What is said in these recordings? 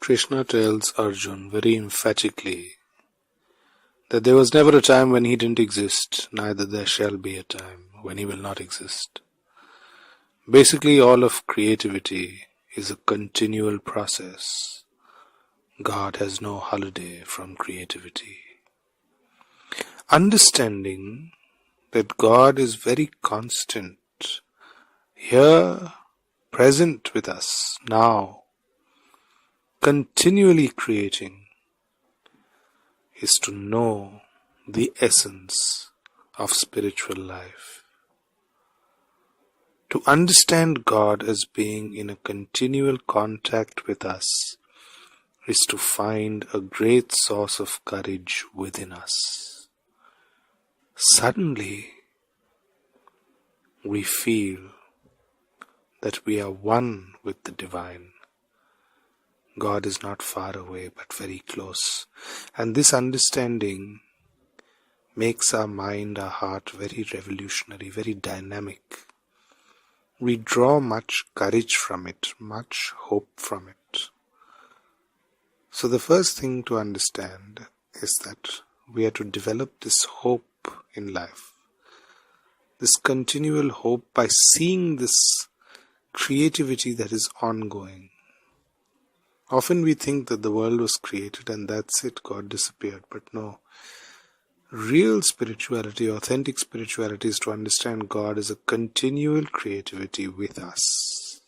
Krishna tells Arjun very emphatically that there was never a time when he didn't exist, neither there shall be a time when he will not exist. Basically, all of creativity is a continual process. God has no holiday from creativity. Understanding that God is very constant, here, present with us, now, continually creating, is to know the essence of spiritual life. To understand God as being in a continual contact with us is to find a great source of courage within us. Suddenly, we feel that we are one with the divine. God is not far away but very close. And this understanding makes our mind, our heart very revolutionary, very dynamic. We draw much courage from it, much hope from it. So the first thing to understand is that we are to develop this hope in life. This continual hope by seeing this creativity that is ongoing. Often we think that the world was created and that's it, God disappeared. But no. Real spirituality, authentic spirituality is to understand God as a continual creativity with us.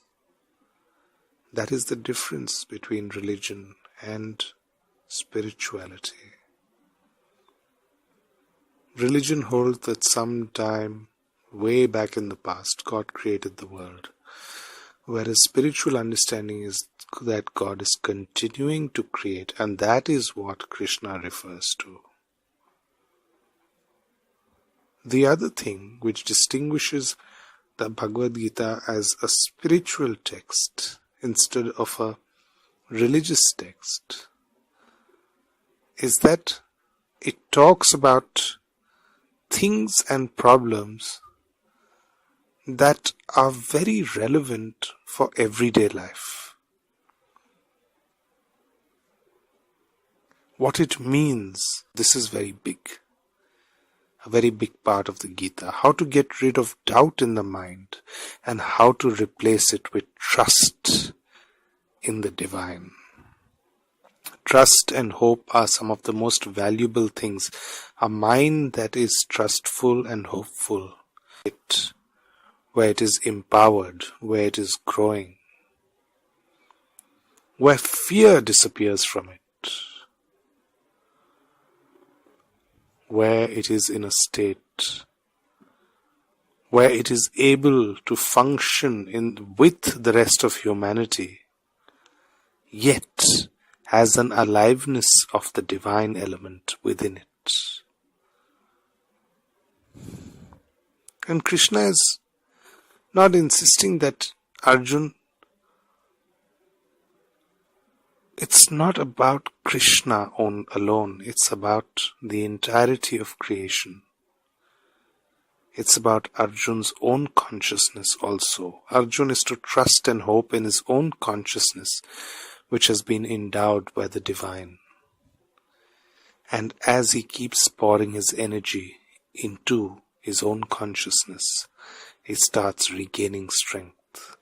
That is the difference between religion and spirituality. Religion holds that sometime way back in the past, God created the world. Whereas spiritual understanding is that God is continuing to create, and that is what Krishna refers to. The other thing which distinguishes the Bhagavad-Gita as a spiritual text instead of a religious text is that it talks about things and problems that are very relevant for everyday life. What it means, this is very big. A very big part of the Gita. How to get rid of doubt in the mind and how to replace it with trust in the divine. Trust and hope are some of the most valuable things. A mind that is trustful and hopeful, where it is empowered, where it is growing, where fear disappears from it, where it is in a state where it is able to function with the rest of humanity, yet has an aliveness of the divine element within it. And Krishna is not insisting that Arjun, it's not about Krishna alone, it's about the entirety of creation. It's about Arjun's own consciousness also. Arjun is to trust and hope in his own consciousness, which has been endowed by the divine. And as he keeps pouring his energy into his own consciousness, he starts regaining strength.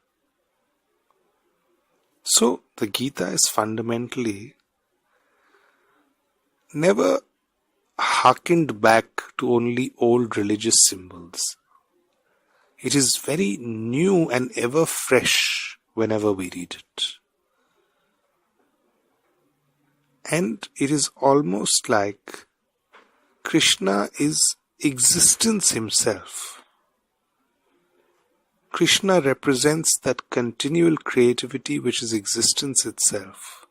So, the Gita is fundamentally never harkened back to only old religious symbols. It is very new and ever fresh whenever we read it. And it is almost like Krishna is existence himself. Krishna represents that continual creativity which is existence itself.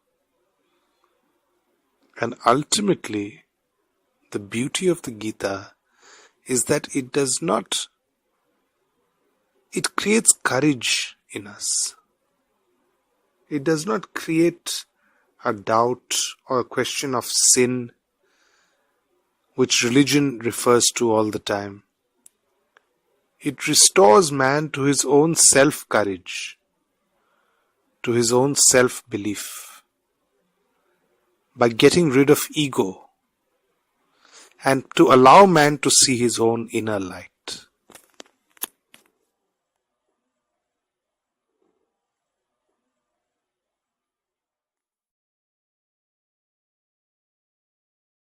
And ultimately, the beauty of the Gita is that it creates courage in us. It does not create a doubt or a question of sin, which religion refers to all the time. It restores man to his own self-courage, to his own self-belief. by getting rid of ego and to allow man to see his own inner light.